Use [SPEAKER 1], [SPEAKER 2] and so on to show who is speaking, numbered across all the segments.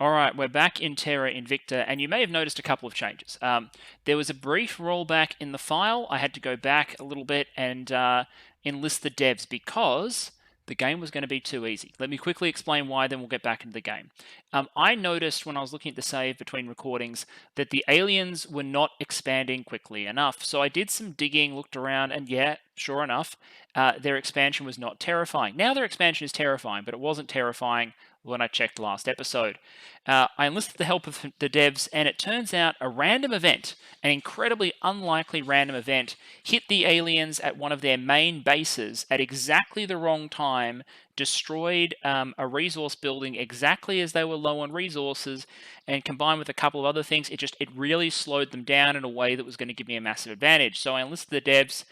[SPEAKER 1] All right, we're back in Terra Invicta, and you may have noticed a couple of changes. There was a brief rollback in the file. I had to go back a little bit and enlist the devs because the game was going to be too easy. Let me quickly explain why, then we'll get back into the game. I noticed when I was looking at the save between recordings that the aliens were not expanding quickly enough. So I did some digging, looked around, and yeah, sure enough, their expansion was not terrifying. Now their expansion is terrifying, but it wasn't terrifying when I checked last episode. I enlisted the help of the devs, and it turns out a random event, an incredibly unlikely random event, hit the aliens at one of their main bases at exactly the wrong time, destroyed a resource building exactly as they were low on resources, and combined with a couple of other things, it really slowed them down in a way that was going to give me a massive advantage. So I enlisted the devs.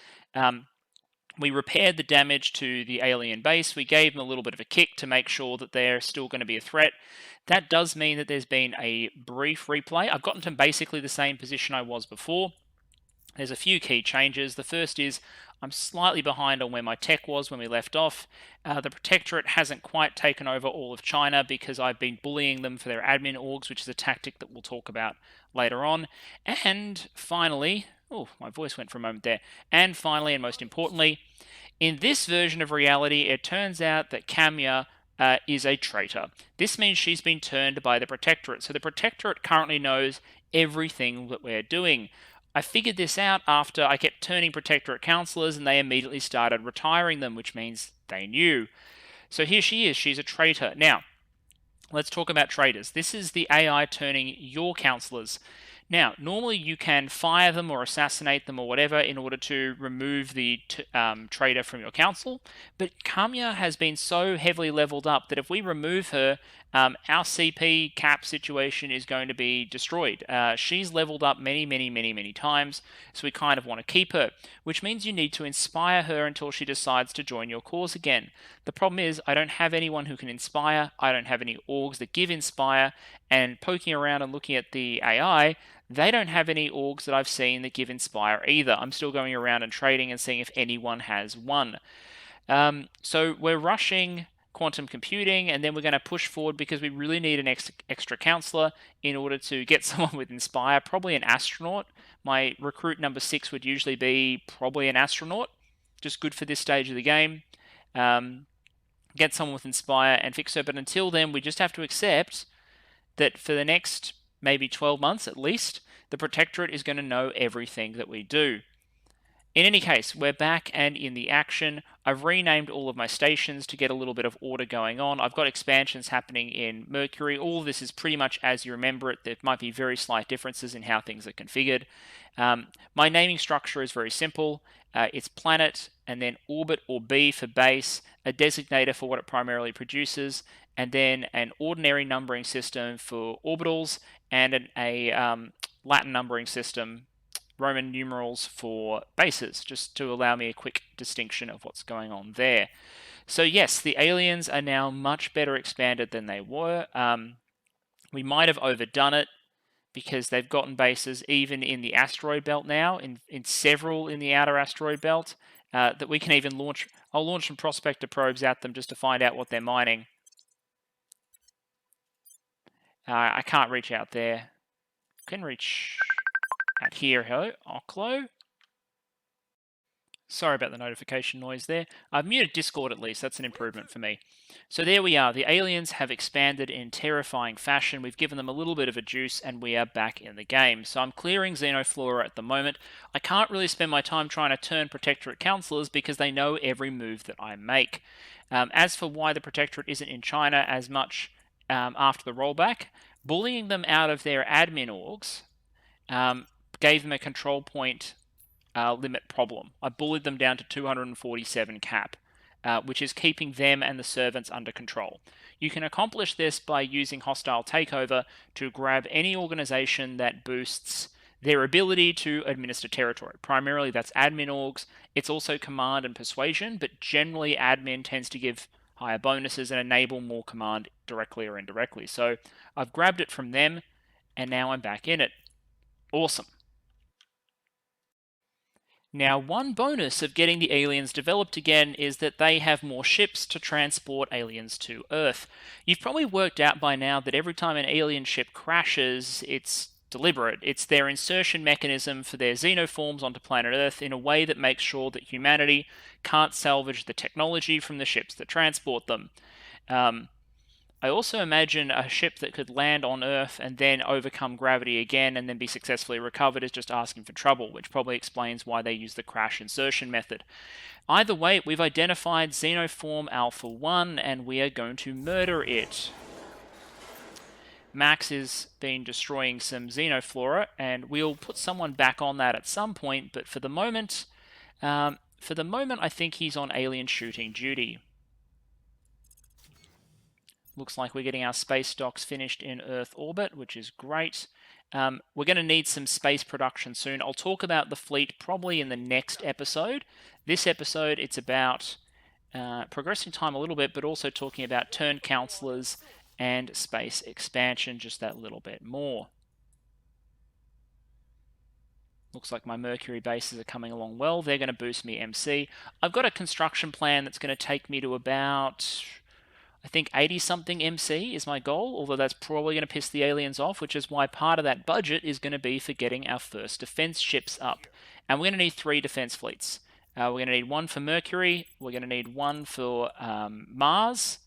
[SPEAKER 1] We repaired the damage to the alien base. We gave them a little bit of a kick to make sure that they're still going to be a threat. That does mean that there's been a brief replay. I've gotten to basically the same position I was before. There's a few key changes. The first is I'm slightly behind on where my tech was when we left off. The protectorate hasn't quite taken over all of China because I've been bullying them for their admin orgs, which is a tactic that we'll talk about later on. And finally, oh, my voice went for a moment there. And finally, and most importantly, in this version of reality, it turns out that Kamya is a traitor. This means she's been turned by the protectorate. So the protectorate currently knows everything that we're doing. I figured this out after I kept turning protectorate councillors and they immediately started retiring them, which means they knew. So here she is. She's a traitor. Now, let's talk about traitors. This is the AI turning your councillors. Now, normally you can fire them or assassinate them or whatever in order to remove the traitor from your council, but Kamya has been so heavily leveled up that if we remove her, our CP cap situation is going to be destroyed. She's leveled up many times, so we kind of want to keep her, which means you need to inspire her until she decides to join your cause again. The problem is I don't have anyone who can inspire, I don't have any orgs that give inspire, and poking around and looking at the AI, they don't have any orgs that I've seen that give inspire either. I'm still going around and trading and seeing if anyone has one. So we're rushing quantum computing, and then we're going to push forward because we really need an extra counselor in order to get someone with inspire, probably an astronaut. My recruit number 6 would usually be probably an astronaut, just good for this stage of the game. Get someone with inspire and fix her, but until then we just have to accept that for the next maybe 12 months at least, the protectorate is going to know everything that we do. In any case, we're back and in the action. I've renamed all of my stations to get a little bit of order going on. I've got expansions happening in Mercury. All of this is pretty much as you remember it. There might be very slight differences in how things are configured. My naming structure is very simple. It's planet, and then orbit or B for base, a designator for what it primarily produces, and then an ordinary numbering system for orbitals, and a Latin numbering system, Roman numerals for bases, just to allow me a quick distinction of what's going on there. So yes, the aliens are now much better expanded than they were. We might have overdone it because they've gotten bases even in the asteroid belt now, in several in the outer asteroid belt, that we can even launch. I'll launch some prospector probes at them just to find out what they're mining. I can't reach out there. I can reach out here. Hello, Oklo. Sorry about the notification noise there. I've muted Discord at least. That's an improvement for me. So there we are. The aliens have expanded in terrifying fashion. We've given them a little bit of a juice and we are back in the game. So I'm clearing Xenoflora at the moment. I can't really spend my time trying to turn Protectorate Councillors because they know every move that I make. As for why the Protectorate isn't in China as much after the rollback, bullying them out of their admin orgs gave them a control point limit problem. I bullied them down to 247 cap, which is keeping them and the servants under control. You can accomplish this by using hostile takeover to grab any organization that boosts their ability to administer territory. Primarily that's admin orgs. It's also command and persuasion, but generally admin tends to give higher bonuses and enable more command directly or indirectly. So I've grabbed it from them and now I'm back in it. Awesome. Now, one bonus of getting the aliens developed again is that they have more ships to transport aliens to Earth. You've probably worked out by now that every time an alien ship crashes, it's deliberate. It's their insertion mechanism for their xenoforms onto planet Earth in a way that makes sure that humanity can't salvage the technology from the ships that transport them. Um, I also imagine a ship that could land on Earth and then overcome gravity again and then be successfully recovered is just asking for trouble, which probably explains why they use the crash insertion method. Either way, we've identified Xenoform Alpha 1 and we are going to murder it. Max has been destroying some Xenoflora, and we'll put someone back on that at some point, but for the moment, I think he's on alien shooting duty. Looks like we're getting our space docks finished in Earth orbit, which is great. We're going to need some space production soon. I'll talk about the fleet probably in the next episode. This episode, it's about progressing time a little bit, but also talking about turn counselors and space expansion just that little bit more. Looks like my Mercury bases are coming along well. They're going to boost me MC. I've got a construction plan that's going to take me to about, I think 80-something MC is my goal, although that's probably going to piss the aliens off, which is why part of that budget is going to be for getting our first defense ships up. And we're going to need 3 defense fleets. We're going to need 1 for Mercury, we're going to need 1 for Mars,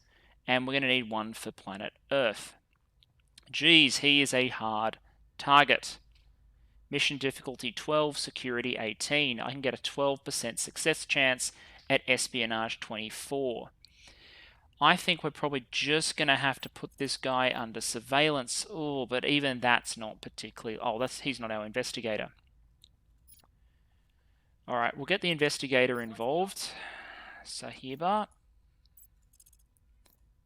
[SPEAKER 1] and we're going to need 1 for planet Earth. Geez, he is a hard target. Mission difficulty 12, security 18. I can get a 12% success chance at espionage 24. I think we're probably just going to have to put this guy under surveillance. Oh, but even that's not particularly... Oh, he's not our investigator. All right, we'll get the investigator involved. Sahiba.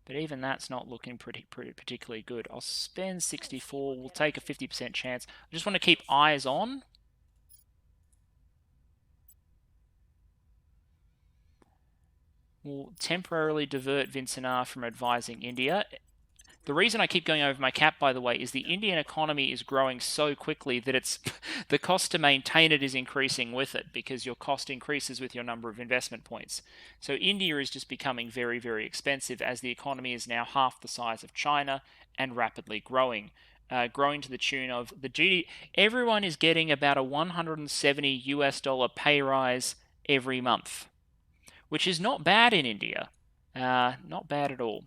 [SPEAKER 1] But even that's not looking pretty particularly good. I'll spend 64. We'll take a 50% chance. I just want to keep eyes on. We'll temporarily divert Vincenar from advising India. The reason I keep going over my cap, by the way, is the Indian economy is growing so quickly that it's the cost to maintain it is increasing with it, because your cost increases with your number of investment points. So India is just becoming very, very expensive as the economy is now half the size of China and rapidly growing. Growing to the tune of the GDP. Everyone is getting about a $170 pay rise every month, which is not bad in India. Not bad at all.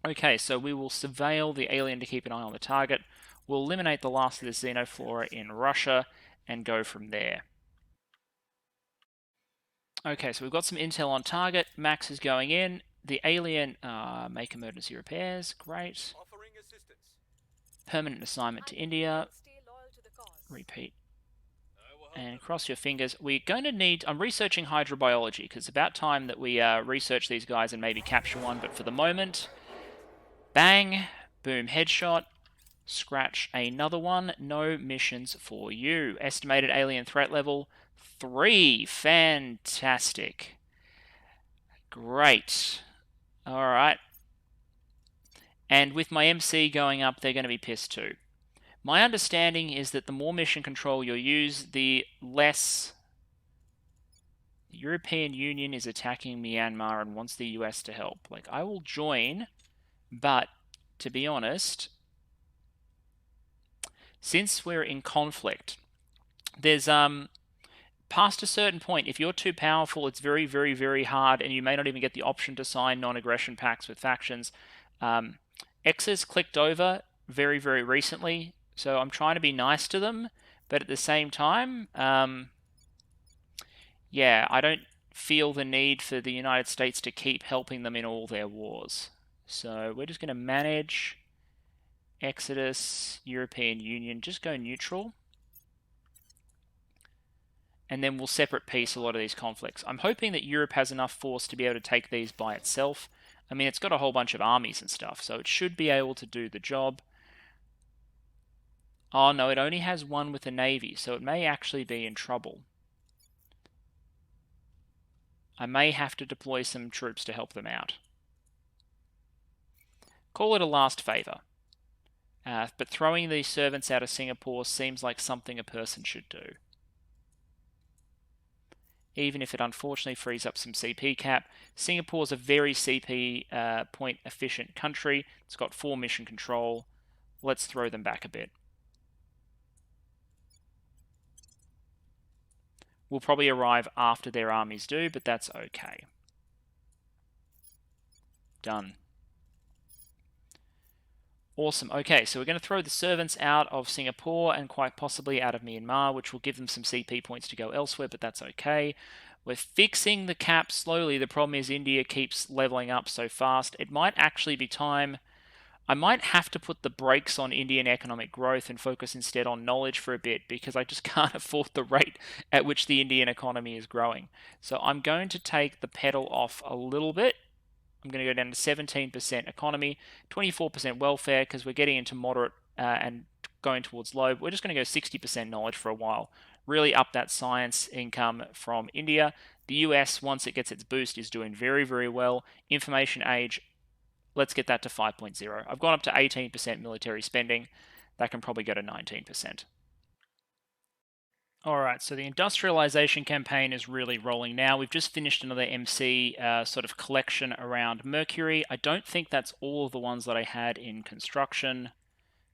[SPEAKER 1] Okay, so we will surveil the alien to keep an eye on the target. We'll eliminate the last of the xenoflora in Russia and go from there. Okay, so we've got some intel on target. Max is going in. The alien, make emergency repairs. Great. Permanent assignment to India. Repeat. And cross your fingers. We're going to need... I'm researching hydrobiology, because it's about time that we research these guys and maybe capture one. But for the moment... Bang, boom, headshot, scratch another one, no missions for you. Estimated alien threat level 3, fantastic. Great. Alright. And with my MC going up, they're going to be pissed too. My understanding is that the more mission control you use, the less... The European Union is attacking Myanmar and wants the US to help. Like, I will join... But, to be honest, since we're in conflict, there's, past a certain point, if you're too powerful, it's very, very, very hard, and you may not even get the option to sign non-aggression pacts with factions. X's clicked over very, very recently, so I'm trying to be nice to them, but at the same time, yeah, I don't feel the need for the United States to keep helping them in all their wars. So we're just going to manage Exodus, European Union, just go neutral. And then we'll separate piece a lot of these conflicts. I'm hoping that Europe has enough force to be able to take these by itself. I mean, it's got a whole bunch of armies and stuff, so it should be able to do the job. Oh no, it only has 1 with the Navy, so it may actually be in trouble. I may have to deploy some troops to help them out. Call it a last favour. But throwing these servants out of Singapore seems like something a person should do. even if it unfortunately frees up some CP cap. Singapore's a very CP point efficient country. It's got 4 mission control. Let's throw them back a bit. We'll probably arrive after their armies do, but that's okay. Done. Awesome. Okay, so we're going to throw the servants out of Singapore and quite possibly out of Myanmar, which will give them some CP points to go elsewhere, but that's okay. We're fixing the cap slowly. The problem is India keeps leveling up so fast. It might actually be time. I might have to put the brakes on Indian economic growth and focus instead on knowledge for a bit, because I just can't afford the rate at which the Indian economy is growing. So I'm going to take the pedal off a little bit. I'm going to go down to 17% economy, 24% welfare, because we're getting into moderate and going towards low. We're just going to go 60% knowledge for a while. Really up that science income from India. The US, once it gets its boost, is doing very, very well. Information age, let's get that to 5.0. I've gone up to 18% military spending. That can probably go to 19%. All right, so the industrialization campaign is really rolling now. We've just finished another MC sort of collection around Mercury. I don't think that's all of the ones that I had in construction,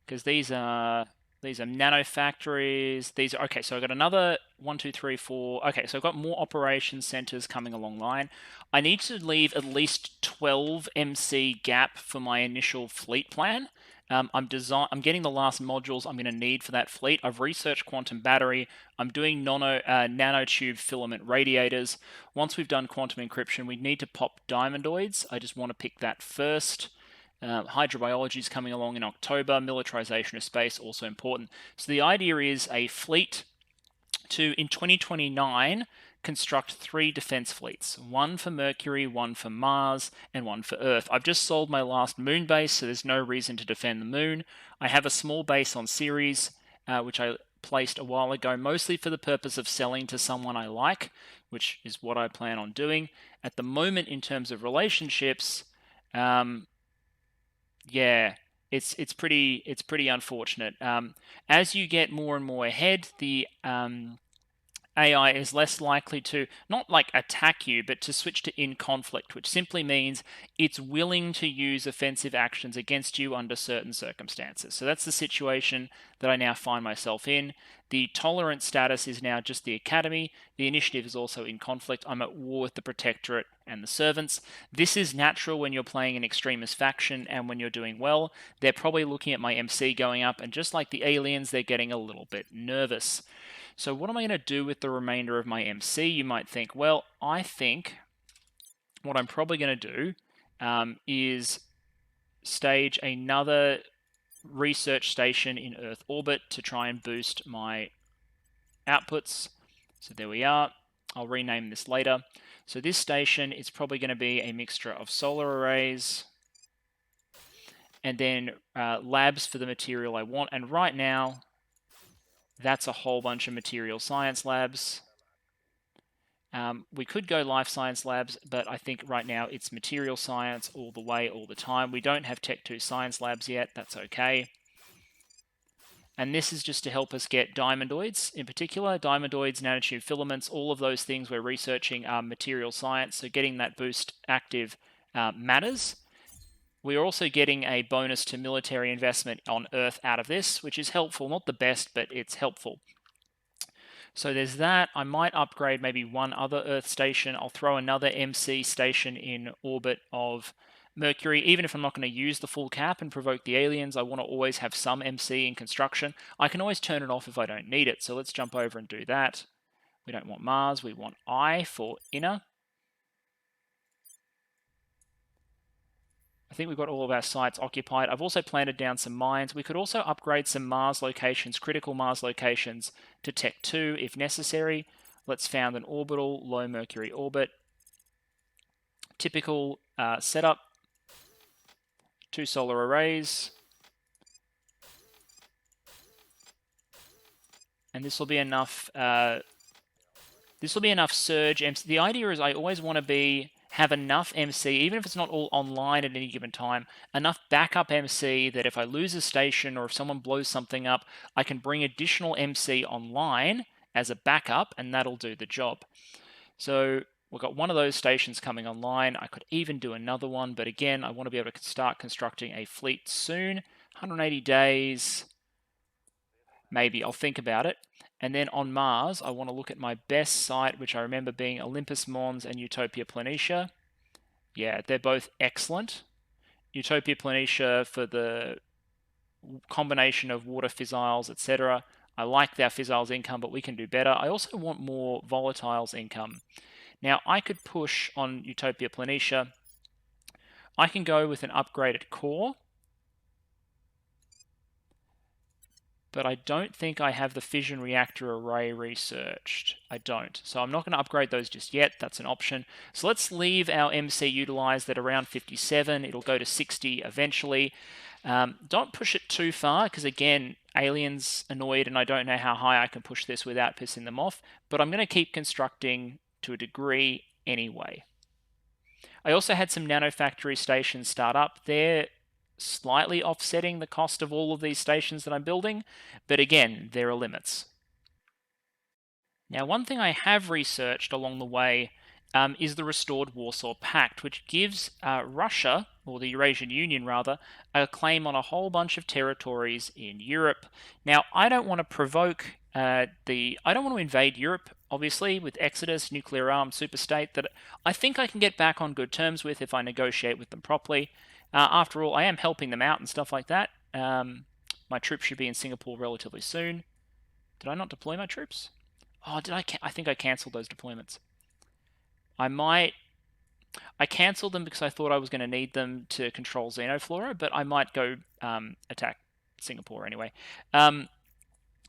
[SPEAKER 1] because these are nano factories. These are okay. So I've got another 1, 2, 3, 4. Okay, so I've got more operation centers coming along line. I need to leave at least 12 MC gap for my initial fleet plan. I'm getting the last modules I'm going to need for that fleet. I've researched quantum battery. I'm doing nanotube filament radiators. Once we've done quantum encryption, we need to pop diamondoids. I just want to pick that first. Hydrobiology is coming along in October. Militarization of space, also important. So the idea is a fleet to, in 2029, construct 3 defense fleets. 1 for Mercury, 1 for Mars, and 1 for Earth. I've just sold my last moon base, so there's no reason to defend the moon. I have a small base on Ceres, which I placed a while ago, mostly for the purpose of selling to someone I like, which is what I plan on doing. At the moment, in terms of relationships, yeah, it's pretty unfortunate. As you get more and more ahead, the AI is less likely to not like attack you, but to switch to in conflict, which simply means it's willing to use offensive actions against you under certain circumstances. So that's the situation that I now find myself in. The tolerance status is now just the academy. The initiative is also in conflict. I'm at war with the protectorate and the servants. This is natural when you're playing an extremist faction and when you're doing well. They're probably looking at my MC going up, and just like the aliens, they're getting a little bit nervous. So what am I going to do with the remainder of my MC? You might think, well, I think what I'm probably going to do is stage another research station in Earth orbit to try and boost my outputs. So there we are. I'll rename this later. So this station is probably going to be a mixture of solar arrays and then labs for the material I want. And right now, that's a whole bunch of material science labs. We could go life science labs, but I think right now it's material science all the way, all the time. We don't have Tech 2 science labs yet. That's okay. And this is just to help us get diamondoids in particular. Diamondoids, nanotube filaments, all of those things we're researching are material science. So getting that boost active matters. We are also getting a bonus to military investment on Earth out of this, which is helpful. Not the best, but it's helpful. So there's that. I might upgrade maybe one other Earth station. I'll throw another MC station in orbit of Mercury. Even if I'm not going to use the full cap and provoke the aliens, I want to always have some MC in construction. I can always turn it off if I don't need it. So let's jump over and do that. We don't want Mars. We want I for inner. I think we've got all of our sites occupied. I've also planted down some mines. We could also upgrade some Mars locations, critical Mars locations, to Tech 2 if necessary. Let's found an orbital, low Mercury orbit. Typical setup. 2 solar arrays. And this will be enough. This will be enough surge. The idea is I always want to have enough MC, even if it's not all online at any given time, enough backup MC that if I lose a station or if someone blows something up, I can bring additional MC online as a backup, and that'll do the job. So we've got one of those stations coming online. I could even do another one, but again, I want to be able to start constructing a fleet soon. 180 days, maybe. I'll think about it. And then on Mars, I want to look at my best site, which I remember being Olympus Mons and Utopia Planitia. Yeah, they're both excellent. Utopia Planitia for the combination of water fissiles, etc. I like their fissiles income, but we can do better. I also want more volatiles income. Now, I could push on Utopia Planitia. I can go with an upgraded core, but I don't think I have the fission reactor array researched. I don't. So I'm not going to upgrade those just yet. That's an option. So let's leave our MC utilized at around 57. It'll go to 60 eventually. Don't push it too far because, again, aliens annoyed and I don't know how high I can push this without pissing them off. But I'm going to keep constructing to a degree anyway. I also had some nanofactory stations start up. They're slightly offsetting the cost of all of these stations that I'm building, but again, there are limits. Now, one thing I have researched along the way is the restored Warsaw Pact, which gives Russia, or the Eurasian Union rather, a claim on a whole bunch of territories in Europe. Now, I don't want to provoke I don't want to invade Europe, obviously, with Exodus, nuclear armed superstate that I think I can get back on good terms with if I negotiate with them properly. After all, I am helping them out and stuff like that. My troops should be in Singapore relatively soon. Did I not deploy my troops? Oh, did I? I think I cancelled those deployments. I cancelled them because I thought I was going to need them to control Xenoflora, but I might go attack Singapore anyway.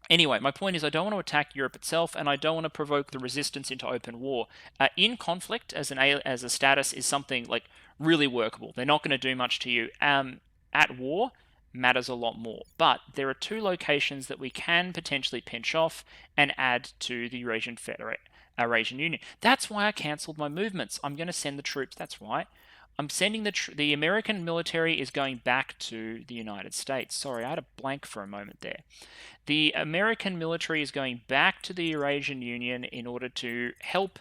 [SPEAKER 1] Anyway, my point is I don't want to attack Europe itself, and I don't want to provoke the resistance into open war. In conflict, as a status, is something like really workable. They're not going to do much to you. At war, matters a lot more. But there are two locations that we can potentially pinch off and add to the Eurasian Union. That's why I cancelled my movements. I'm going to send the troops. That's right. I'm sending the American military is going back to the United States. Sorry, I had a blank for a moment there. The American military is going back to the Eurasian Union in order to help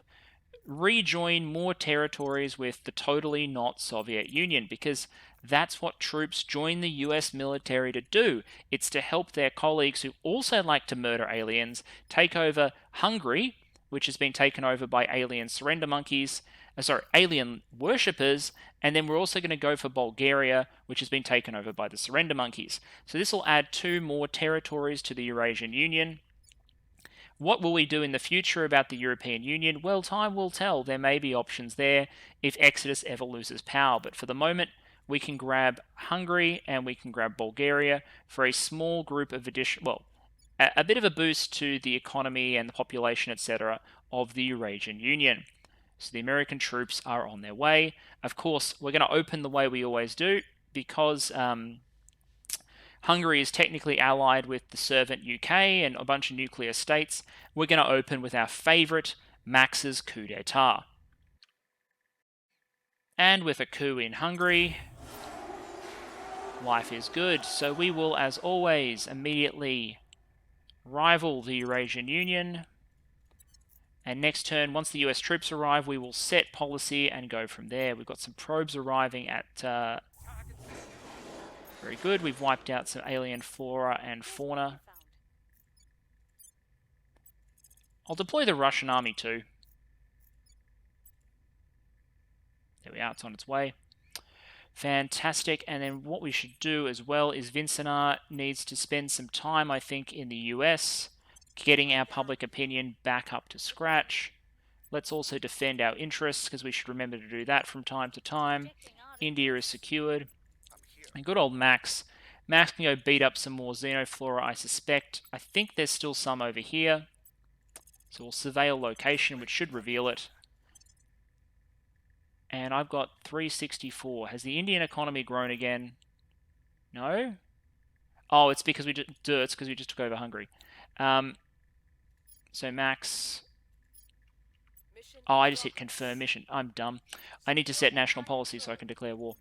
[SPEAKER 1] rejoin more territories with the totally not Soviet Union, because that's what troops join the US military to do. It's to help their colleagues who also like to murder aliens take over Hungary, which has been taken over by alien surrender monkeys, alien worshippers, and then we're also going to go for Bulgaria, which has been taken over by the surrender monkeys. So this will add 2 more territories to the Eurasian Union. What will we do in the future about the European Union? Well, time will tell. There may be options there if Exodus ever loses power, but for the moment, we can grab Hungary and we can grab Bulgaria for a small group of a bit of a boost to the economy and the population, etc., of the Eurasian Union. So the American troops are on their way. Of course, we're going to open the way we always do because Hungary is technically allied with the servant UK and a bunch of nuclear states. We're going to open with our favourite, Max's coup d'etat. And with a coup in Hungary, life is good. So we will, as always, immediately rival the Eurasian Union. And next turn, once the US troops arrive, we will set policy and go from there. We've got some probes arriving at... very good. We've wiped out some alien flora and fauna. I'll deploy the Russian army too. There we are. It's on its way. Fantastic. And then what we should do as well is Vincenar needs to spend some time, I think, in the US, getting our public opinion back up to scratch. Let's also defend our interests, because we should remember to do that from time to time. India is secured. And good old Max. Max can go beat up some more Xenoflora, I suspect. I think there's still some over here. So we'll surveil location, which should reveal it. And I've got 364. Has the Indian economy grown again? No? Oh, it's because we just took over Hungary. So Max... Oh, I just hit confirm mission. I'm dumb. I need to set national policy so I can declare war.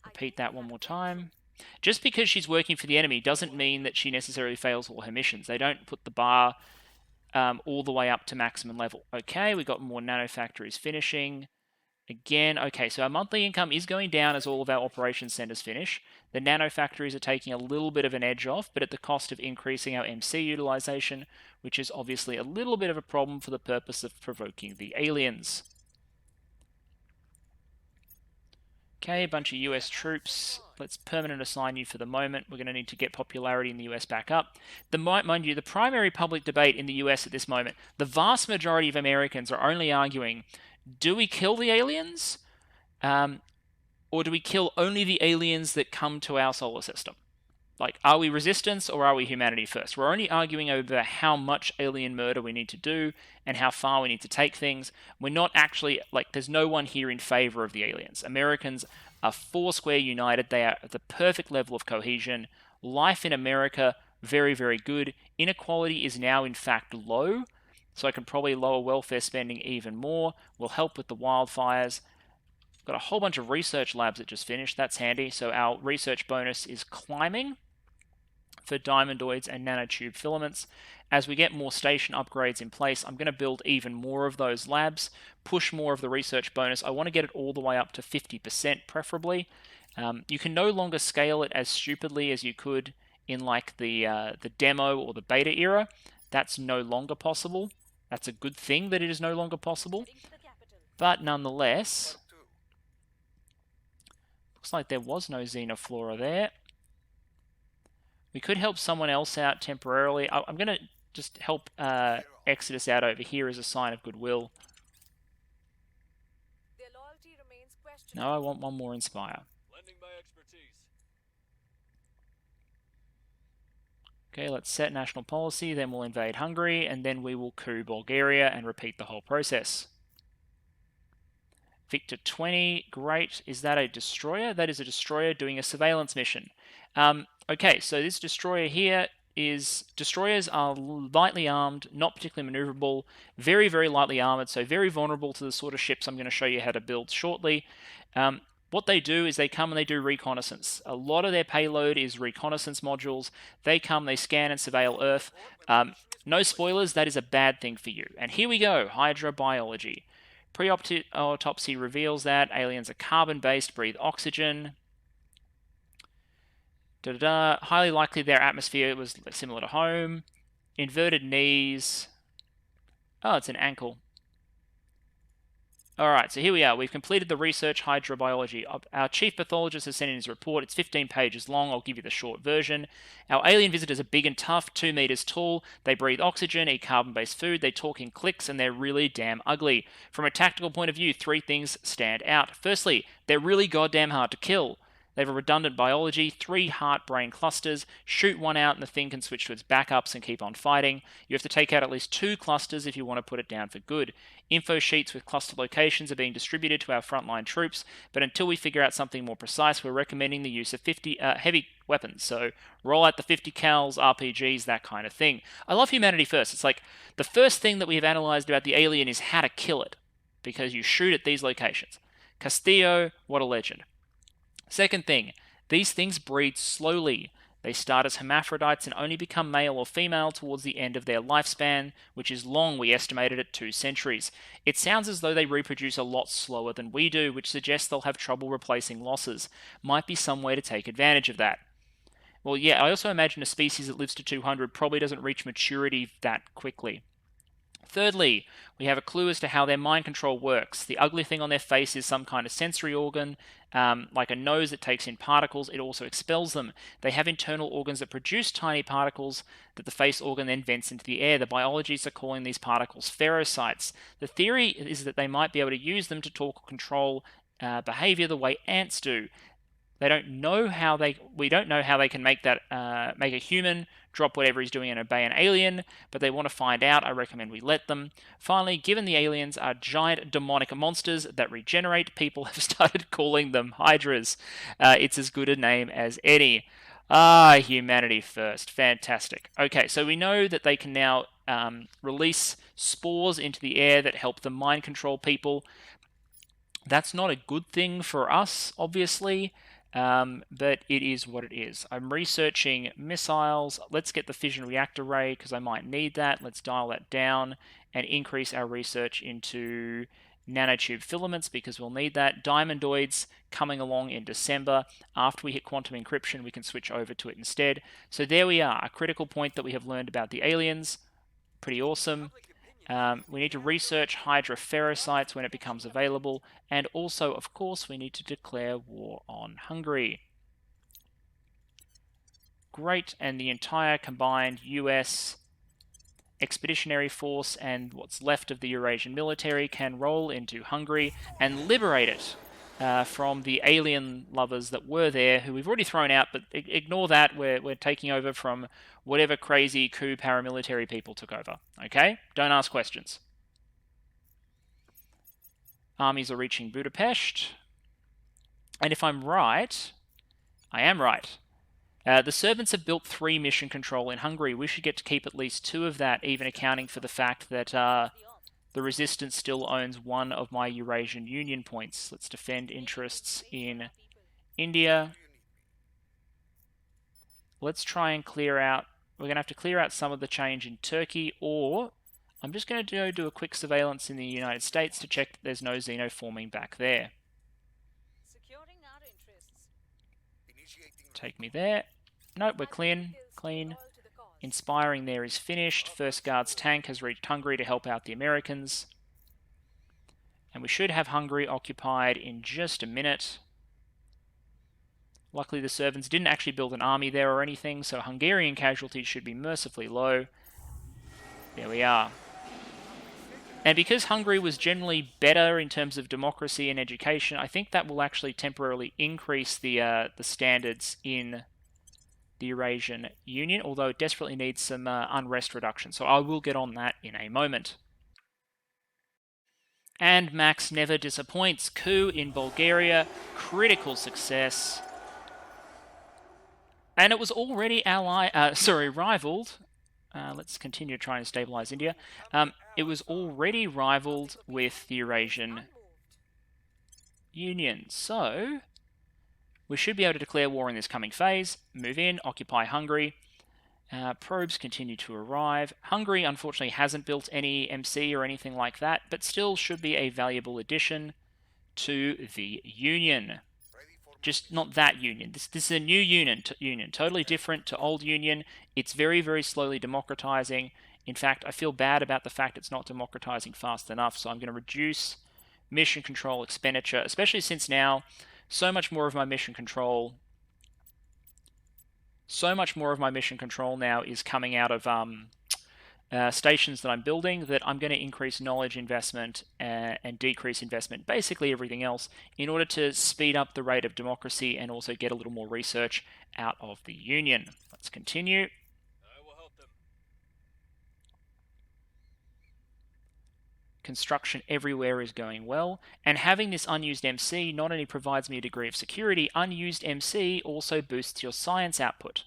[SPEAKER 1] Repeat that one more time. Just because she's working for the enemy doesn't mean that she necessarily fails all her missions. They don't put the bar all the way up to maximum level. Okay, we got more nanofactories finishing. Again, okay, so our monthly income is going down as all of our operations centers finish. The nanofactories are taking a little bit of an edge off, but at the cost of increasing our MC utilization, which is obviously a little bit of a problem for the purpose of provoking the aliens. Okay, a bunch of US troops. Let's permanent assign you for the moment. We're going to need to get popularity in the US back up. Mind you, the primary public debate in the US at this moment, the vast majority of Americans are only arguing, do we kill the aliens? Or do we kill only the aliens that come to our solar system? Like, are we resistance or are we humanity first? We're only arguing over how much alien murder we need to do and how far we need to take things. We're not actually, like, there's no one here in favor of the aliens. Americans are foursquare united. They are at the perfect level of cohesion. Life in America, very, very good. Inequality is now, in fact, low. So I can probably lower welfare spending even more. Will help with the wildfires. Got a whole bunch of research labs that just finished. That's handy. So our research bonus is climbing for diamondoids and nanotube filaments. As we get more station upgrades in place, I'm going to build even more of those labs, push more of the research bonus. I want to get it all the way up to 50%, preferably. You can no longer scale it as stupidly as you could in like the demo or the beta era. That's no longer possible. That's a good thing that it is no longer possible. But nonetheless, looks like there was no xenoflora there. We could help someone else out temporarily. I'm going to just help Exodus out over here as a sign of goodwill. No, I want one more Inspire. Okay, let's set national policy, then we'll invade Hungary, and then we will coup Bulgaria and repeat the whole process. Victor 20, great. Is that a destroyer? That is a destroyer doing a surveillance mission. Okay, so this destroyer here is... Destroyers are lightly armed, not particularly maneuverable, very, very lightly armored, so very vulnerable to the sort of ships I'm going to show you how to build shortly. What they do is they come and they do reconnaissance. A lot of their payload is reconnaissance modules. They come, they scan and surveil Earth. No spoilers, that is a bad thing for you. And here we go, hydrobiology. Pre-autopsy reveals that aliens are carbon-based, breathe oxygen. Highly likely their atmosphere was similar to home. Inverted knees. Oh, it's an ankle. Alright, so here we are. We've completed the research hydrobiology. Our chief pathologist has sent in his report. It's 15 pages long. I'll give you the short version. Our alien visitors are big and tough, 2 meters tall. They breathe oxygen, eat carbon-based food. They talk in clicks, and they're really damn ugly. From a tactical point of view, 3 things stand out. Firstly, they're really goddamn hard to kill. They have a redundant biology, 3 heart-brain clusters. Shoot one out and the thing can switch to its backups and keep on fighting. You have to take out at least 2 clusters if you want to put it down for good. Info sheets with cluster locations are being distributed to our frontline troops, but until we figure out something more precise, we're recommending the use of 50 heavy weapons. So roll out the 50 cals, RPGs, that kind of thing. I love humanity first. It's like the first thing that we have analyzed about the alien is how to kill it, because you shoot at these locations. Castillo, what a legend. Second thing, these things breed slowly. They start as hermaphrodites and only become male or female towards the end of their lifespan, which is long, we estimated at 2 centuries. It sounds as though they reproduce a lot slower than we do, which suggests they'll have trouble replacing losses. Might be some way to take advantage of that. Well, yeah, I also imagine a species that lives to 200 probably doesn't reach maturity that quickly. Thirdly, we have a clue as to how their mind control works. The ugly thing on their face is some kind of sensory organ, like a nose that takes in particles. It also expels them. They have internal organs that produce tiny particles that the face organ then vents into the air. The biologists are calling these particles ferrocytes. The theory is that they might be able to use them to talk or control behavior the way ants do. We don't know how they can make that make a human drop whatever he's doing and obey an alien, but they want to find out. I recommend we let them. Finally, given the aliens are giant demonic monsters that regenerate, people have started calling them hydras. It's as good a name as any. Humanity first. Fantastic. Okay, so we know that they can now release spores into the air that help them mind control people. That's not a good thing for us, obviously. but it is what it is. I'm researching missiles. Let's get the fission reactor ray because I might need that. Let's dial that down and increase our research into nanotube filaments because we'll need that. Diamondoids coming along in December. After we hit quantum encryption, we can switch over to it instead. So there we are, a critical point that we have learned about the aliens. Pretty awesome. We need to research hydroferrosites when it becomes available, and also, of course, we need to declare war on Hungary. Great, and the entire combined US expeditionary force and what's left of the Eurasian military can roll into Hungary and liberate it from the alien lovers that were there, who we've already thrown out, but ignore that. We're taking over from whatever crazy coup paramilitary people took over. Okay? Don't ask questions. Armies are reaching Budapest. And if I'm right, I am right. The servants have built 3 mission control in Hungary. We should get to keep at least 2 of that, even accounting for the fact that the resistance still owns 1 of my Eurasian Union points. Let's defend interests in India. Let's try and clear out... We're going to have to clear out some of the change in Turkey, or I'm just going to do a quick surveillance in the United States to check that there's no Xeno forming back there. Take me there. Nope, we're clean. Clean. Inspiring there is finished. First Guards tank has reached Hungary to help out the Americans. And we should have Hungary occupied in just a minute. Luckily the servants didn't actually build an army there or anything, so Hungarian casualties should be mercifully low. There we are. And because Hungary was generally better in terms of democracy and education, I think that will actually temporarily increase the standards in the Eurasian Union, although it desperately needs some unrest reduction. So I will get on that in a moment. And Max never disappoints. Coup in Bulgaria, critical success. And it was already rivaled. Let's continue trying to stabilize India. It was already rivaled with the Eurasian Union. So we should be able to declare war in this coming phase. Move in, occupy Hungary. Probes continue to arrive. Hungary, unfortunately, hasn't built any MC or anything like that, but still should be a valuable addition to the Union. Just not that Union. This is a new Union, totally different to old Union. It's very, very slowly democratizing. In fact, I feel bad about the fact it's not democratizing fast enough, so I'm going to reduce mission control expenditure, especially since now so much more of my mission control now is coming out of stations that I'm building, that I'm going to increase knowledge investment and decrease investment, basically everything else, in order to speed up the rate of democracy and also get a little more research out of the Union. Let's continue. I will help them. Construction everywhere is going well, and having this unused MC not only provides me a degree of security, unused MC also boosts your science output.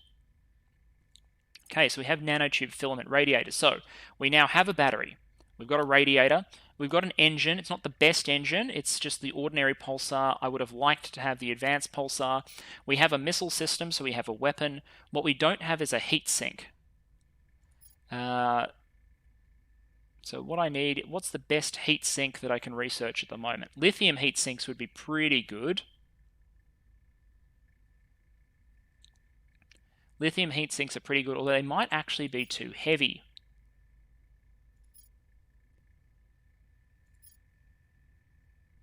[SPEAKER 1] Okay, so we have nanotube filament radiators. So we now have a battery. We've got a radiator. We've got an engine. It's not the best engine. It's just the ordinary pulsar. I would have liked to have the advanced pulsar. We have a missile system, so we have a weapon. What we don't have is a heat sink. So what I need, what's the best heat sink that I can research at the moment? Lithium heat sinks would be pretty good. Lithium heat sinks are pretty good, although they might actually be too heavy.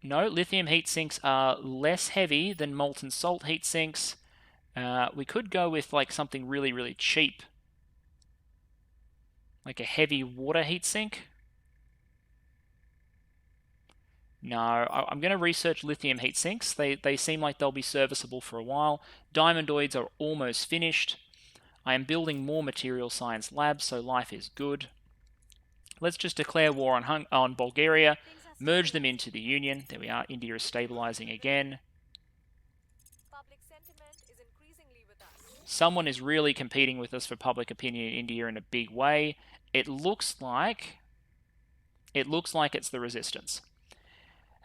[SPEAKER 1] No, lithium heat sinks are less heavy than molten salt heat sinks. We could go with like something really, really cheap, like a heavy water heat sink. No, I'm going to research lithium heat sinks. They seem like they'll be serviceable for a while. Diamondoids are almost finished. I am building more material science labs, so life is good. Let's just declare war on Bulgaria, merge them into the Union. There we are. India is stabilizing again. Someone is really competing with us for public opinion in India in a big way. It looks like it's the resistance.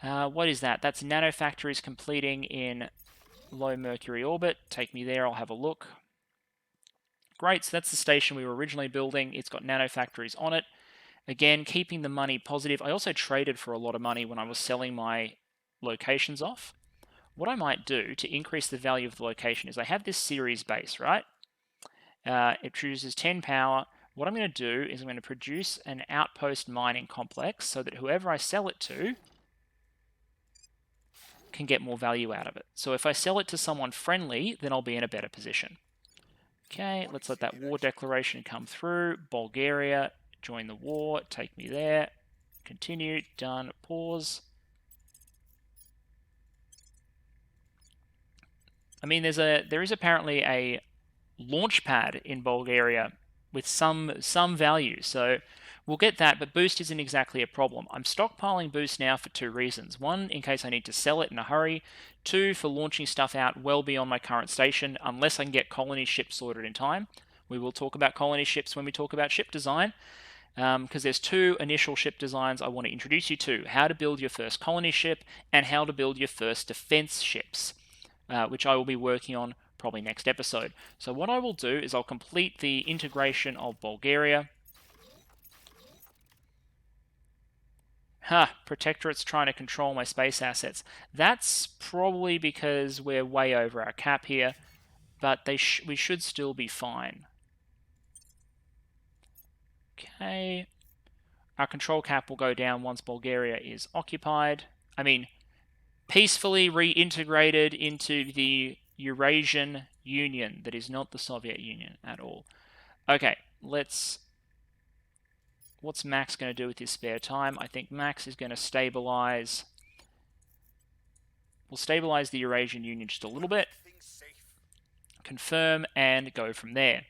[SPEAKER 1] What is that? That's nanofactories completing in low Mercury orbit. Take me there, I'll have a look. Great, so that's the station we were originally building. It's got nanofactories on it. Again, keeping the money positive. I also traded for a lot of money when I was selling my locations off. What I might do to increase the value of the location is I have this series base, right? It produces 10 power. What I'm going to do is I'm going to produce an outpost mining complex so that whoever I sell it to can get more value out of it. So if I sell it to someone friendly, then I'll be in a better position. Okay, let's let that war declaration come through. Bulgaria, join the war, take me there. Continue, done, pause. I mean, there is apparently a launch pad in Bulgaria with some value, so we'll get that, but boost isn't exactly a problem. I'm stockpiling boost now for two reasons. One, in case I need to sell it in a hurry. Two, for launching stuff out well beyond my current station, unless I can get colony ships sorted in time. We will talk about colony ships when we talk about ship design, because there's two initial ship designs I want to introduce you to: how to build your first colony ship and how to build your first defense ships, which I will be working on probably next episode. So what I will do is I'll complete the integration of Bulgaria. Protectorate's trying to control my space assets. That's probably because we're way over our cap here, but we should still be fine. Okay. Our control cap will go down once Bulgaria is occupied. I mean, peacefully reintegrated into the Eurasian Union that is not the Soviet Union at all. Okay, what's Max going to do with his spare time? I think Max is going to stabilize. We'll stabilize the Eurasian Union just a little bit. Confirm and go from there.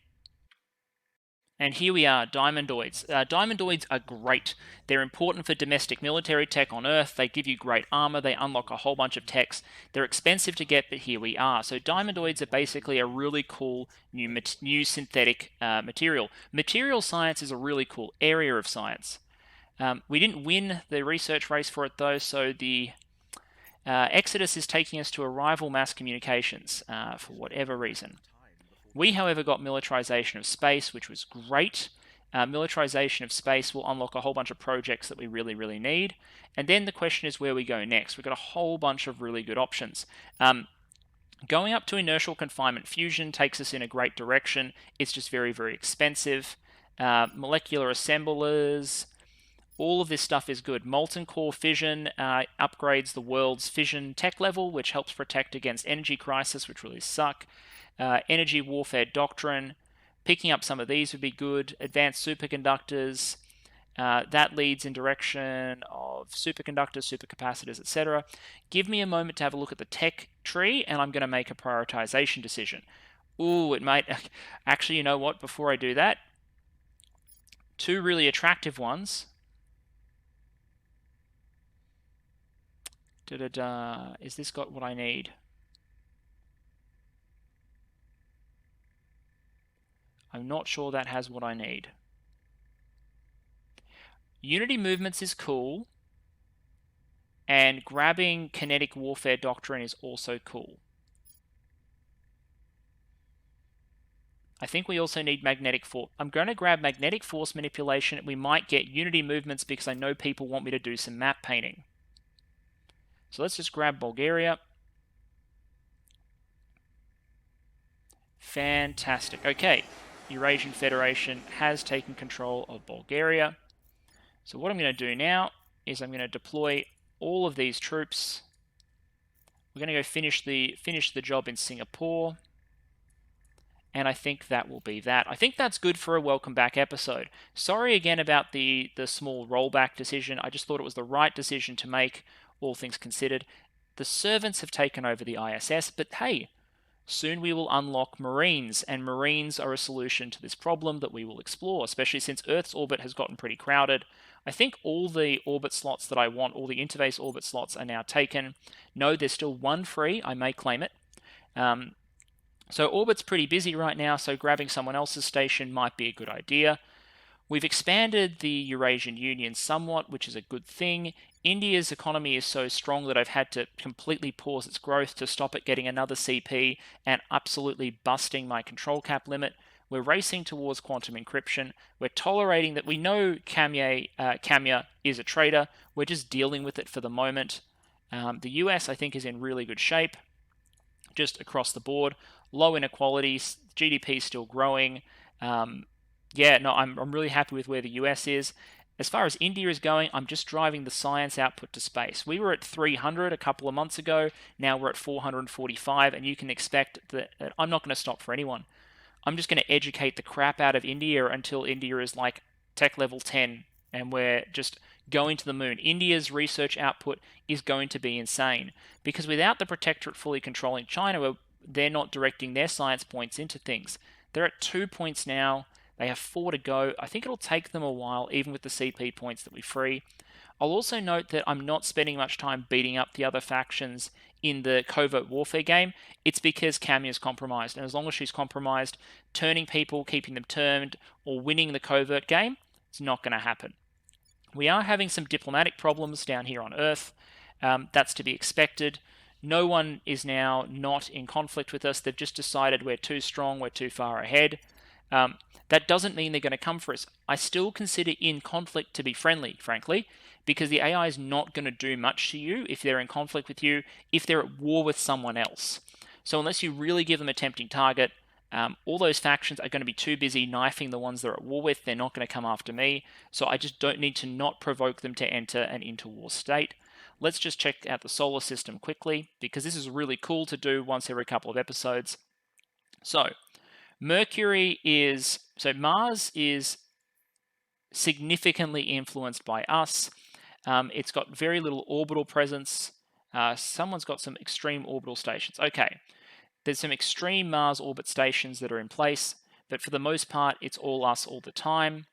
[SPEAKER 1] And here we are, diamondoids. Diamondoids are great. They're important for domestic military tech on Earth. They give you great armor. They unlock a whole bunch of techs. They're expensive to get, but here we are. So diamondoids are basically a really cool new synthetic material. Material science is a really cool area of science. We didn't win the research race for it, though, so the Exodus is taking us to a rival mass communications for whatever reason. We, however, got militarization of space, which was great. Militarization of space will unlock a whole bunch of projects that we really, really need. And then the question is where we go next. We've got a whole bunch of really good options. Going up to inertial confinement fusion takes us in a great direction. It's just very, very expensive. Molecular assemblers, all of this stuff is good. Molten core fission upgrades the world's fission tech level, which helps protect against energy crisis, which really suck. Energy warfare doctrine, picking up some of these would be good. Advanced superconductors, that leads in direction of superconductors, supercapacitors, etc. Give me a moment to have a look at the tech tree, and I'm going to make a prioritization decision. Ooh, it might... Actually, you know what? Before I do that, two really attractive ones. Is this got what I need? I'm not sure that has what I need. Unity movements is cool, and grabbing kinetic warfare doctrine is also cool. I think we also need magnetic force. I'm going to grab magnetic force manipulation. We might get unity movements because I know people want me to do some map painting. So let's just grab Bulgaria. Fantastic. Okay. Eurasian Federation has taken control of Bulgaria. So what I'm going to do now is I'm going to deploy all of these troops. We're going to go finish the job in Singapore. And I think that will be that. I think that's good for a welcome back episode. Sorry again about the small rollback decision. I just thought it was the right decision to make, all things considered. The servants have taken over the ISS, but hey, soon we will unlock Marines, and Marines are a solution to this problem that we will explore, especially since Earth's orbit has gotten pretty crowded. I think all the orbit slots that I want, all the interface orbit slots are now taken. No, there's still one free. I may claim it. So orbit's pretty busy right now, so grabbing someone else's station might be a good idea. We've expanded the Eurasian Union somewhat, which is a good thing. India's economy is so strong that I've had to completely pause its growth to stop it getting another CP and absolutely busting my control cap limit. We're racing towards quantum encryption. We're tolerating that we know Kamya is a traitor. We're just dealing with it for the moment. The US, I think, is in really good shape, just across the board. Low inequalities, GDP still growing. I'm really happy with where the US is. As far as India is going, I'm just driving the science output to space. We were at 300 a couple of months ago. Now we're at 445, and you can expect that I'm not going to stop for anyone. I'm just going to educate the crap out of India until India is like tech level 10 and we're just going to the moon. India's research output is going to be insane because without the protectorate fully controlling China, they're not directing their science points into things. They're at 2 points now. They have 4 to go. I think it'll take them a while, even with the CP points that we free. I'll also note that I'm not spending much time beating up the other factions in the covert warfare game. It's because Kamya is compromised, and as long as she's compromised, turning people, keeping them turned, or winning the covert game, it's not going to happen. We are having some diplomatic problems down here on Earth. That's to be expected. No one is now not in conflict with us. They've just decided we're too strong, we're too far ahead. That doesn't mean they're going to come for us. I still consider in conflict to be friendly, frankly, because the AI is not going to do much to you if they're in conflict with you, if they're at war with someone else. So unless you really give them a tempting target, all those factions are going to be too busy knifing the ones they're at war with. They're not going to come after me. So I just don't need to not provoke them to enter an interwar state. Let's just check out the solar system quickly, because this is really cool to do once every couple of episodes. So Mars is significantly influenced by us. It's got very little orbital presence. Someone's got some extreme orbital stations. Okay, there's some extreme Mars orbit stations that are in place, but for the most part, it's all us all the time.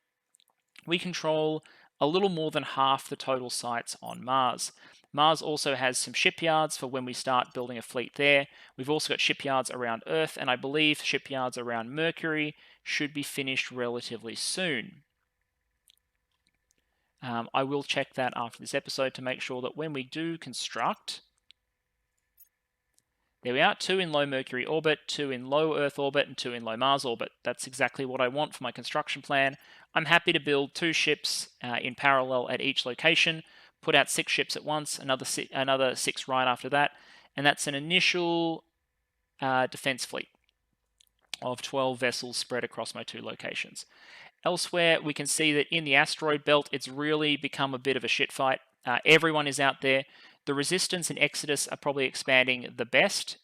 [SPEAKER 1] We control a little more than half the total sites on Mars. Mars also has some shipyards for when we start building a fleet there. We've also got shipyards around Earth, and I believe shipyards around Mercury should be finished relatively soon. I will check that after this episode to make sure that when we do construct, there we are, 2 in low Mercury orbit, 2 in low Earth orbit, and 2 in low Mars orbit. That's exactly what I want for my construction plan. I'm happy to build 2 ships in parallel at each location, put out 6 ships at once, another 6 right after that, and that's an initial defense fleet of 12 vessels spread across my 2 locations. Elsewhere, we can see that in the asteroid belt, it's really become a bit of a shit fight. Everyone is out there. The Resistance and Exodus are probably expanding the best.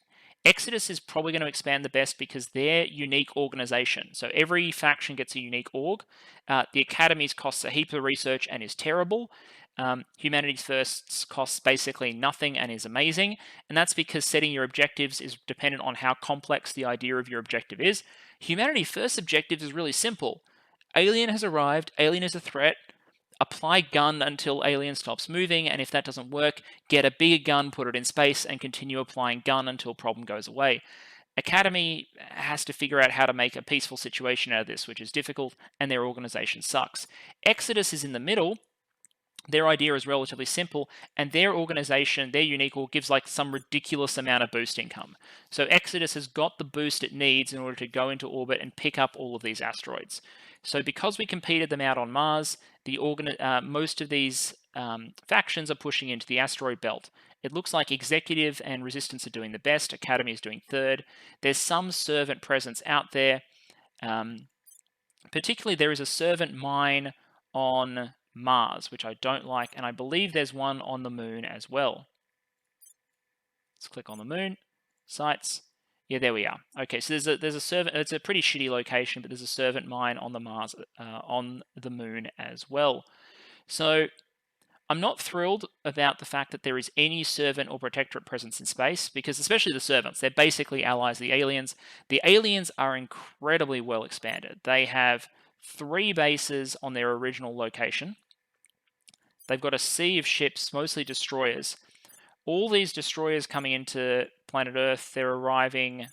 [SPEAKER 1] Exodus is probably going to expand the best because they're unique organization. So every faction gets a unique org. The Academy's costs a heap of research and is terrible. Humanities First costs basically nothing and is amazing. And that's because setting your objectives is dependent on how complex the idea of your objective is. Humanity First objective is really simple. Alien has arrived, alien is a threat, apply gun until alien stops moving, and if that doesn't work, get a bigger gun, put it in space, and continue applying gun until problem goes away. Academy has to figure out how to make a peaceful situation out of this, which is difficult, and their organization sucks. Exodus is in the middle. Their idea is relatively simple, and their organization, their unique org, gives like some ridiculous amount of boost income. So Exodus has got the boost it needs in order to go into orbit and pick up all of these asteroids. So because we competed them out on Mars, most of these factions are pushing into the asteroid belt. It looks like Executive and Resistance are doing the best. Academy is doing third. There's some servant presence out there. Particularly, there is a servant mine on Mars, which I don't like, and I believe there's one on the moon as well. Let's click on the moon. Sites. Yeah, there we are. Okay, so there's a servant. It's a pretty shitty location, but there's a servant mine on the Mars, on the moon as well. So I'm not thrilled about the fact that there is any servant or protectorate presence in space, because especially the servants, they're basically allies of the aliens. The aliens are incredibly well expanded. They have 3 bases on their original location. They've got a sea of ships, mostly destroyers. All these destroyers coming into planet Earth, they'll arrive in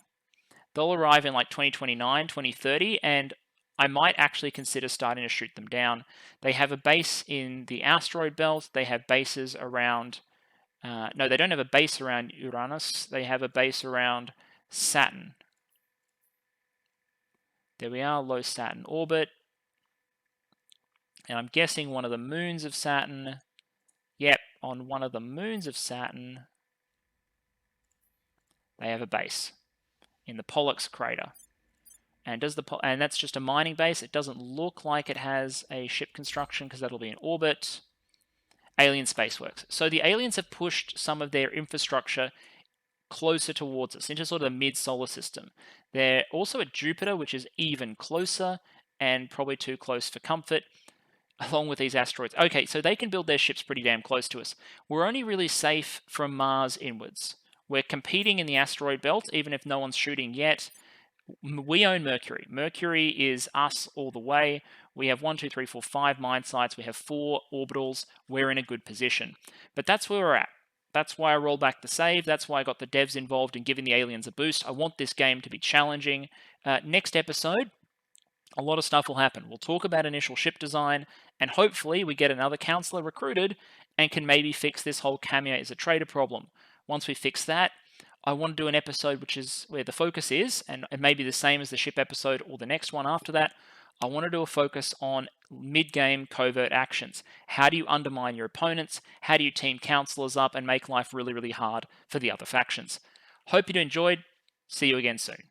[SPEAKER 1] like 2029, 2030, and I might actually consider starting to shoot them down. They have a base in the asteroid belt. They have bases around... no, they don't have a base around Uranus. They have a base around Saturn. There we are, low Saturn orbit. And I'm guessing one of the moons of Saturn. Yep, on one of the moons of Saturn, they have a base in the Pollux crater. And that's just a mining base. It doesn't look like it has a ship construction because that'll be in orbit. Alien Spaceworks. So the aliens have pushed some of their infrastructure closer towards us, into sort of the mid-solar system. They're also at Jupiter, which is even closer, and probably too close for comfort, along with these asteroids. Okay, so they can build their ships pretty damn close to us. We're only really safe from Mars inwards. We're competing in the asteroid belt, even if no one's shooting yet. We own Mercury. Mercury is us all the way. We have 1, 2, 3, 4, 5 mine sites. We have 4 orbitals. We're in a good position. But that's where we're at. That's why I rolled back the save. That's why I got the devs involved in giving the aliens a boost. I want this game to be challenging. Next episode, a lot of stuff will happen. We'll talk about initial ship design, and hopefully we get another counselor recruited and can maybe fix this whole cameo is a traitor problem. Once we fix that, I want to do an episode which is where the focus is, and it may be the same as the ship episode or the next one after that. I want to do a focus on mid-game covert actions. How do you undermine your opponents? How do you team counselors up and make life really, really hard for the other factions? Hope you enjoyed. See you again soon.